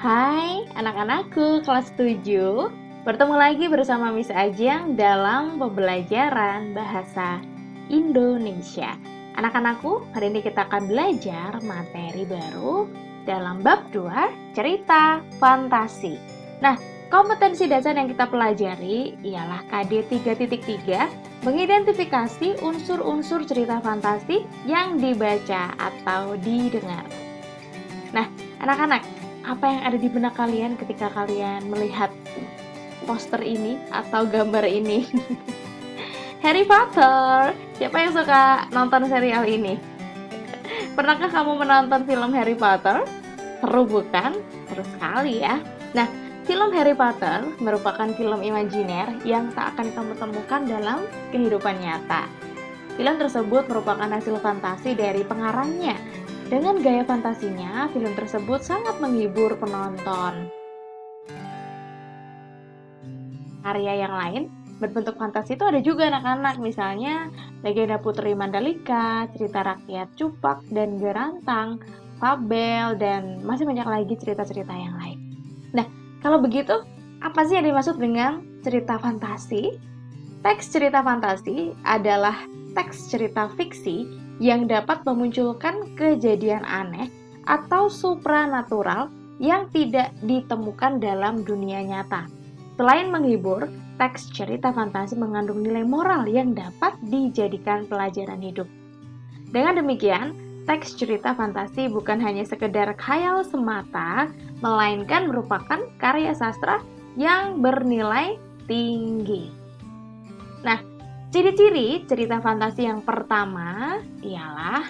Hai anak-anakku kelas 7. Bertemu lagi bersama Miss Ajeng dalam pembelajaran bahasa Indonesia. Anak-anakku, hari ini kita akan belajar materi baru dalam bab 2, cerita fantasi. Nah, kompetensi dasar yang kita pelajari ialah KD 3.3, mengidentifikasi unsur-unsur cerita fantasi yang dibaca atau didengar. Nah, anak-anak, apa yang ada di benak kalian ketika kalian melihat poster ini atau gambar ini? Harry Potter. Siapa yang suka nonton serial ini? Pernahkah kamu menonton film Harry Potter? Seru bukan? Seru sekali ya. Nah, film Harry Potter merupakan film imajiner yang tak akan kamu temukan dalam kehidupan nyata. Film tersebut merupakan hasil fantasi dari pengarangnya. Dengan gaya fantasinya, film tersebut sangat menghibur penonton. Karya yang lain berbentuk fantasi itu ada juga anak-anak, misalnya Legenda Putri Mandalika, Cerita Rakyat Cupak dan Gerantang, Fabel, dan masih banyak lagi cerita-cerita yang lain. Nah, kalau begitu, apa sih yang dimaksud dengan cerita fantasi? Teks cerita fantasi adalah teks cerita fiksi yang dapat memunculkan kejadian aneh atau supranatural yang tidak ditemukan dalam dunia nyata. Selain menghibur, teks cerita fantasi mengandung nilai moral yang dapat dijadikan pelajaran hidup. Dengan demikian, teks cerita fantasi bukan hanya sekedar khayal semata, melainkan merupakan karya sastra yang bernilai tinggi. Nah, ciri-ciri cerita fantasi yang pertama ialah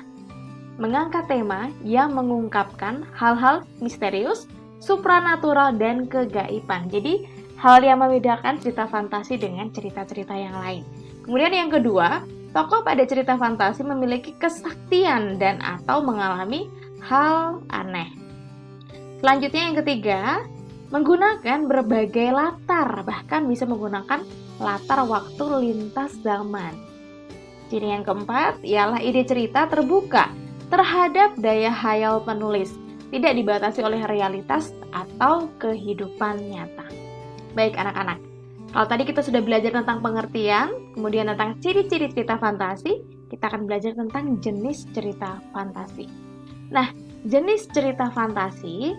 mengangkat tema yang mengungkapkan hal-hal misterius, supranatural, dan kegaiban. Jadi, hal yang membedakan cerita fantasi dengan cerita-cerita yang lain. Kemudian yang kedua, tokoh pada cerita fantasi memiliki kesaktian dan atau mengalami hal aneh. Selanjutnya yang ketiga, menggunakan berbagai latar, bahkan bisa menggunakan latar waktu lintas zaman. Ciri yang keempat ialah ide cerita terbuka terhadap daya hayal penulis, tidak dibatasi oleh realitas atau kehidupan nyata. Baik anak-anak, kalau tadi kita sudah belajar tentang pengertian, kemudian tentang ciri-ciri cerita fantasi, kita akan belajar tentang jenis cerita fantasi. Nah, jenis cerita fantasi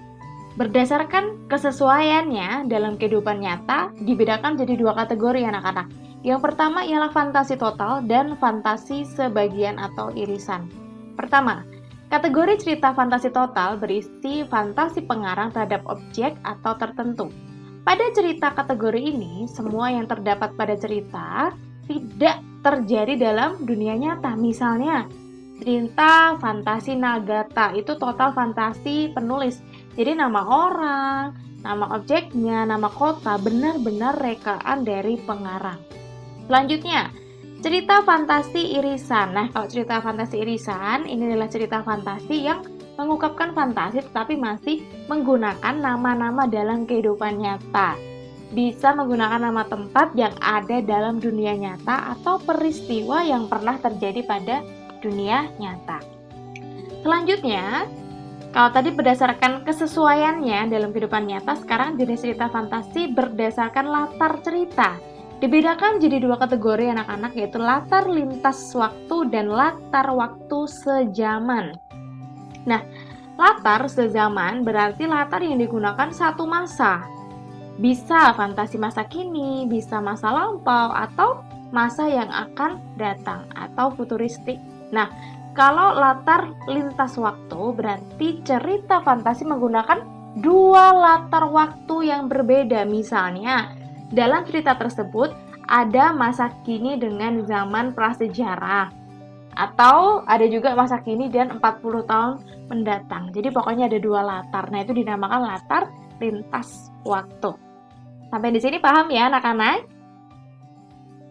berdasarkan kesesuaiannya dalam kehidupan nyata dibedakan jadi dua kategori anak-anak. Yang pertama ialah fantasi total dan fantasi sebagian atau irisan. Pertama, kategori cerita fantasi total berisi fantasi pengarang terhadap objek atau tertentu. Pada cerita kategori ini, semua yang terdapat pada cerita tidak terjadi dalam dunia nyata. Misalnya, cerita fantasi Nagata itu total fantasi penulis. Jadi nama orang, nama objeknya, nama kota benar-benar rekaan dari pengarang. Selanjutnya, cerita fantasi irisan. Nah, kalau cerita fantasi irisan, ini adalah cerita fantasi yang mengungkapkan fantasi tetapi masih menggunakan nama-nama dalam kehidupan nyata. Bisa menggunakan nama tempat yang ada dalam dunia nyata atau peristiwa yang pernah terjadi pada dunia nyata. Selanjutnya, kalau tadi berdasarkan kesesuaiannya dalam kehidupan nyata, sekarang jenis cerita fantasi berdasarkan latar cerita. Dibedakan jadi dua kategori anak-anak, yaitu latar lintas waktu dan latar waktu sejaman. Nah, latar sejaman berarti latar yang digunakan satu masa. Bisa fantasi masa kini, bisa masa lampau, atau masa yang akan datang, atau futuristik. Nah, kalau latar lintas waktu berarti cerita fantasi menggunakan dua latar waktu yang berbeda. Misalnya, dalam cerita tersebut ada masa kini dengan zaman prasejarah. Atau ada juga masa kini dan 40 tahun mendatang. Jadi pokoknya ada dua latar. Nah, itu dinamakan latar lintas waktu. Sampai di sini paham ya anak-anak?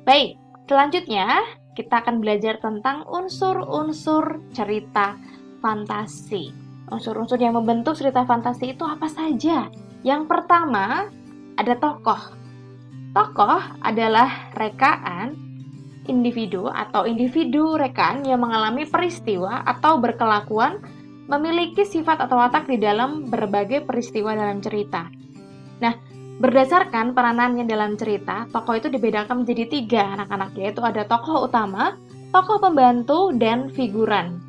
Baik, selanjutnya kita akan belajar tentang unsur-unsur cerita fantasi. Unsur-unsur yang membentuk cerita fantasi itu apa saja? Yang pertama, ada tokoh. Tokoh adalah rekaan individu atau individu rekaan yang mengalami peristiwa atau berkelakuan memiliki sifat atau watak di dalam berbagai peristiwa dalam cerita. Nah, berdasarkan peranannya dalam cerita, tokoh itu dibedakan menjadi 3 anak-anak, yaitu ada tokoh utama, tokoh pembantu, dan figuran.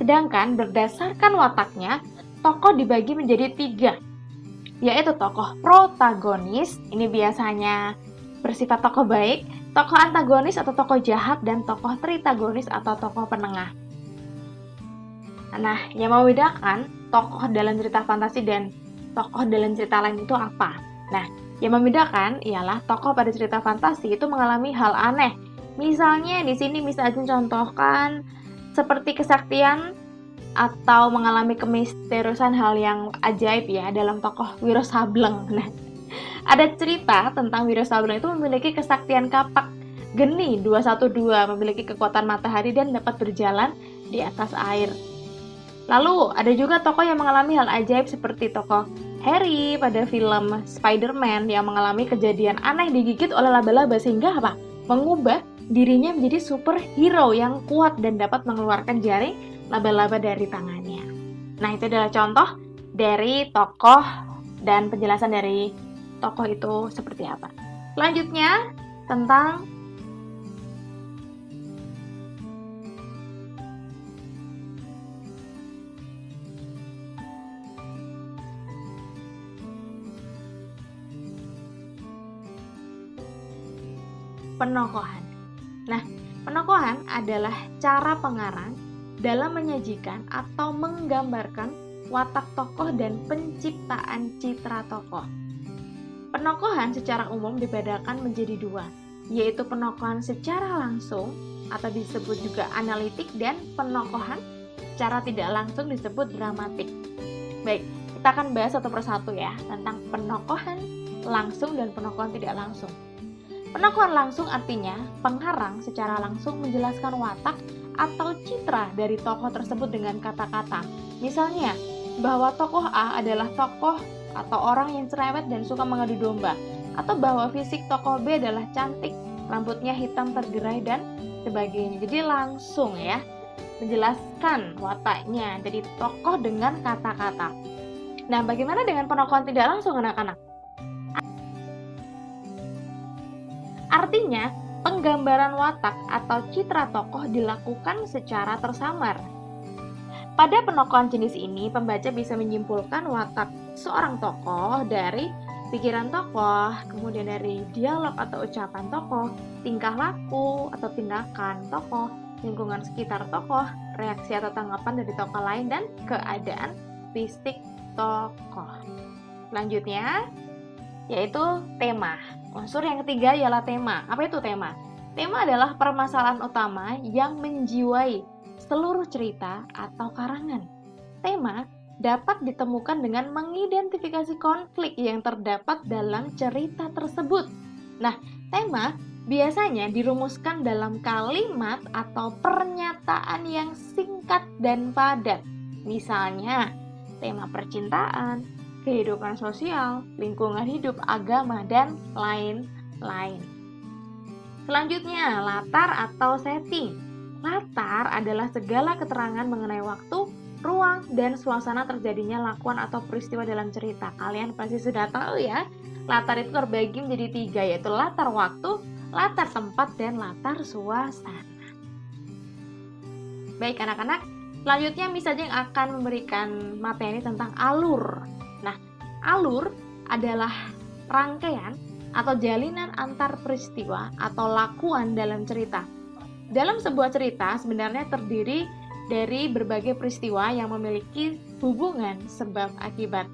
Sedangkan berdasarkan wataknya, tokoh dibagi menjadi 3, yaitu tokoh protagonis, ini biasanya bersifat tokoh baik, tokoh antagonis atau tokoh jahat, dan tokoh tritagonis atau tokoh penengah. Nah, yang membedakan tokoh dalam cerita fantasi dan tokoh dalam cerita lain itu apa? Nah, yang membedakan ialah tokoh pada cerita fantasi itu mengalami hal aneh. Misalnya di sini bisa aja contohkan seperti kesaktian atau mengalami kemisteriusan, hal yang ajaib ya dalam tokoh Wiro Sableng. Nah, ada cerita tentang Wiro Sableng itu memiliki kesaktian kapak geni 212, memiliki kekuatan matahari dan dapat berjalan di atas air. Lalu ada juga tokoh yang mengalami hal ajaib seperti tokoh Harry pada film Spider-Man yang mengalami kejadian aneh digigit oleh laba-laba sehingga apa? Mengubah dirinya menjadi superhero yang kuat dan dapat mengeluarkan jaring laba-laba dari tangannya. Nah, itu adalah contoh dari tokoh dan penjelasan dari tokoh itu seperti apa. Selanjutnya tentang penokohan. Nah, penokohan adalah cara pengarang dalam menyajikan atau menggambarkan watak tokoh dan penciptaan citra tokoh. Penokohan secara umum dibedakan menjadi 2, yaitu penokohan secara langsung atau disebut juga analitik dan penokohan secara tidak langsung disebut dramatik. Baik, kita akan bahas satu persatu ya tentang penokohan langsung dan penokohan tidak langsung. Penokohan langsung artinya pengarang secara langsung menjelaskan watak atau citra dari tokoh tersebut dengan kata-kata. Misalnya, bahwa tokoh A adalah tokoh atau orang yang cerewet dan suka mengadu domba, atau bahwa fisik tokoh B adalah cantik, rambutnya hitam tergerai dan sebagainya. Jadi langsung ya menjelaskan wataknya dari tokoh dengan kata-kata. Nah, bagaimana dengan penokohan tidak langsung anak-anak? Artinya, penggambaran watak atau citra tokoh dilakukan secara tersamar. Pada penokohan jenis ini, pembaca bisa menyimpulkan watak seorang tokoh dari pikiran tokoh, kemudian dari dialog atau ucapan tokoh, tingkah laku atau tindakan tokoh, lingkungan sekitar tokoh, reaksi atau tanggapan dari tokoh lain, dan keadaan fisik tokoh. Selanjutnya, yaitu tema. Unsur yang ketiga ialah tema. Apa itu tema? Tema adalah permasalahan utama yang menjiwai seluruh cerita atau karangan. Tema dapat ditemukan dengan mengidentifikasi konflik yang terdapat dalam cerita tersebut. Nah, tema biasanya dirumuskan dalam kalimat atau pernyataan yang singkat dan padat. Misalnya, tema percintaan, kehidupan sosial, lingkungan hidup, agama, dan lain-lain. Selanjutnya, latar atau setting. Latar adalah segala keterangan mengenai waktu, ruang, dan suasana terjadinya lakukan atau peristiwa dalam cerita. Kalian pasti sudah tahu ya, latar itu terbagi menjadi 3, yaitu latar waktu, latar tempat, dan latar suasana. Baik anak-anak, selanjutnya misalnya yang akan memberikan materi tentang alur. Nah, alur adalah rangkaian atau jalinan antar peristiwa atau lakuan dalam cerita. Dalam sebuah cerita sebenarnya terdiri dari berbagai peristiwa yang memiliki hubungan sebab akibat.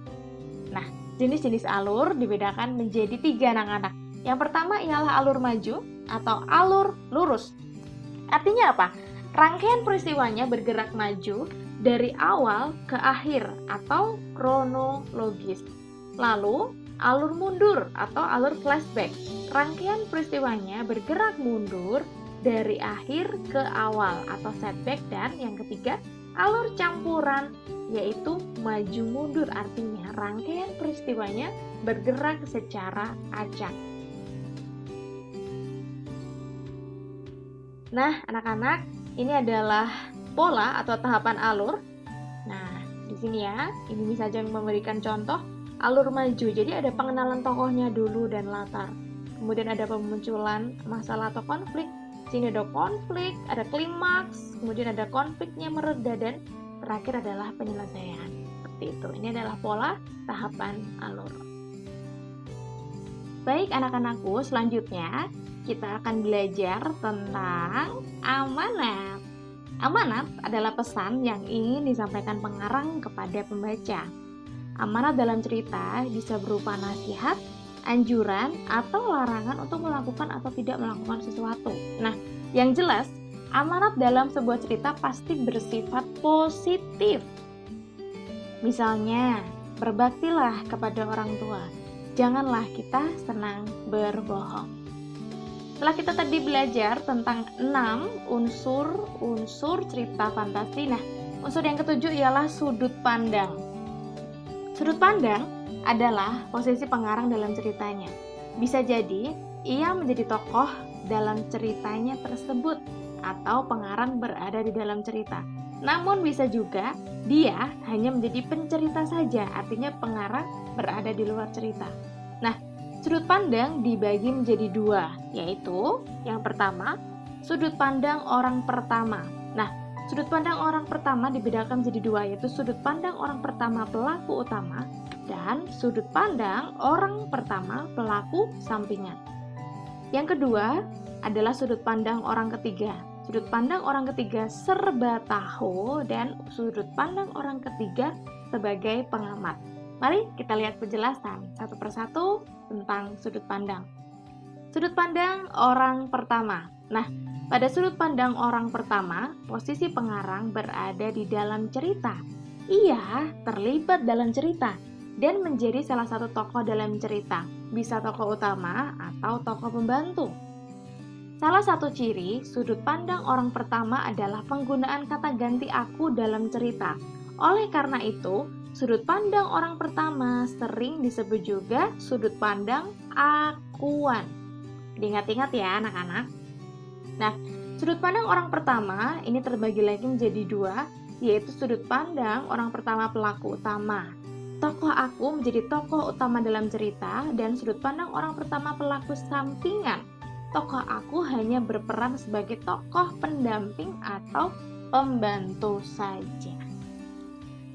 Nah, jenis-jenis alur dibedakan menjadi 3 anak-anak. Yang pertama ialah alur maju atau alur lurus. Artinya apa? Rangkaian peristiwanya bergerak maju dari awal ke akhir atau kronologis. Lalu, alur mundur atau alur flashback. Rangkaian peristiwanya bergerak mundur dari akhir ke awal atau setback. Dan yang ketiga, alur campuran, yaitu maju mundur. Artinya, rangkaian peristiwanya bergerak secara acak. Nah, anak-anak, ini adalah pola atau tahapan alur. Nah, di sini ya, ini bisa saja memberikan contoh alur maju. Jadi ada pengenalan tokohnya dulu dan latar. Kemudian ada pemunculan masalah atau konflik. Sini ada konflik, ada klimaks, kemudian ada konfliknya mereda, dan terakhir adalah penyelesaian. Seperti itu. Ini adalah pola tahapan alur. Baik anak-anakku, selanjutnya kita akan belajar tentang amanat. Amanat adalah pesan yang ingin disampaikan pengarang kepada pembaca. Amanat dalam cerita bisa berupa nasihat, anjuran, atau larangan untuk melakukan atau tidak melakukan sesuatu. Nah, yang jelas, amanat dalam sebuah cerita pasti bersifat positif. Misalnya, berbaktilah kepada orang tua. Janganlah kita senang berbohong. Setelah kita tadi belajar tentang 6 unsur cerita fantasi, nah, unsur yang ketujuh ialah sudut pandang. Sudut pandang adalah posisi pengarang dalam ceritanya. Bisa jadi ia menjadi tokoh dalam ceritanya tersebut atau pengarang berada di dalam cerita. Namun bisa juga dia hanya menjadi pencerita saja, artinya pengarang berada di luar cerita. Nah, sudut pandang dibagi menjadi 2, yaitu yang pertama, sudut pandang orang pertama. Nah, sudut pandang orang pertama dibedakan menjadi 2, yaitu sudut pandang orang pertama pelaku utama dan sudut pandang orang pertama pelaku sampingan. Yang kedua adalah sudut pandang orang ketiga. Sudut pandang orang ketiga serba tahu dan sudut pandang orang ketiga sebagai pengamat. Mari kita lihat penjelasan satu persatu tentang sudut pandang. Sudut pandang orang pertama. Nah, pada sudut pandang orang pertama, posisi pengarang berada di dalam cerita. Ia terlibat dalam cerita dan menjadi salah satu tokoh dalam cerita, bisa tokoh utama atau tokoh pembantu. Salah satu ciri sudut pandang orang pertama adalah penggunaan kata ganti aku dalam cerita. Oleh karena itu, sudut pandang orang pertama sering disebut juga sudut pandang akuan. Diingat-ingat ya anak-anak. Nah, sudut pandang orang pertama ini terbagi lagi menjadi 2, yaitu sudut pandang orang pertama pelaku utama. Tokoh aku menjadi tokoh utama dalam cerita, dan sudut pandang orang pertama pelaku sampingan. Tokoh aku hanya berperan sebagai tokoh pendamping atau pembantu saja.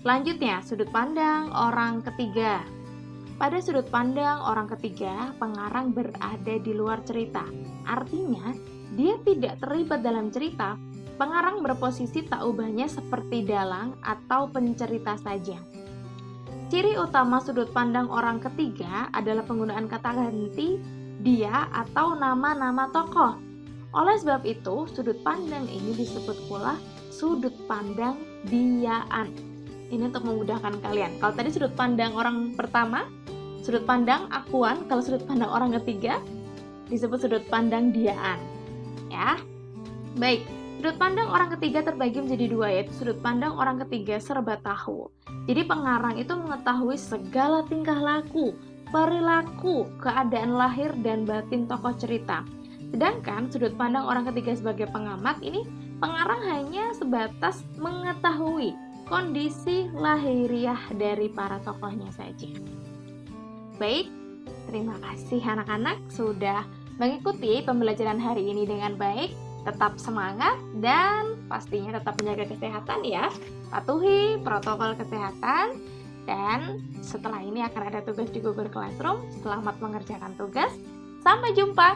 Selanjutnya, sudut pandang orang ketiga. Pada sudut pandang orang ketiga, pengarang berada di luar cerita. Artinya, dia tidak terlibat dalam cerita. Pengarang berposisi tak ubahnya seperti dalang atau pencerita saja. Ciri utama sudut pandang orang ketiga adalah penggunaan kata ganti dia atau nama-nama tokoh. Oleh sebab itu, sudut pandang ini disebut pula sudut pandang diaan. Ini untuk memudahkan kalian. Kalau tadi sudut pandang orang pertama, sudut pandang akuan. Kalau sudut pandang orang ketiga, disebut sudut pandang diaan. Ya, baik. Sudut pandang orang ketiga terbagi menjadi 2, yaitu sudut pandang orang ketiga serba tahu. Jadi pengarang itu mengetahui segala tingkah laku, perilaku, keadaan lahir dan batin tokoh cerita. Sedangkan sudut pandang orang ketiga sebagai pengamat ini, pengarang hanya sebatas mengetahui kondisi lahiriah dari para tokohnya saja. Baik, terima kasih anak-anak sudah mengikuti pembelajaran hari ini dengan baik. Tetap semangat dan pastinya tetap menjaga kesehatan ya. Patuhi protokol kesehatan, dan setelah ini akan ada tugas di Google Classroom. Selamat mengerjakan tugas. Sampai jumpa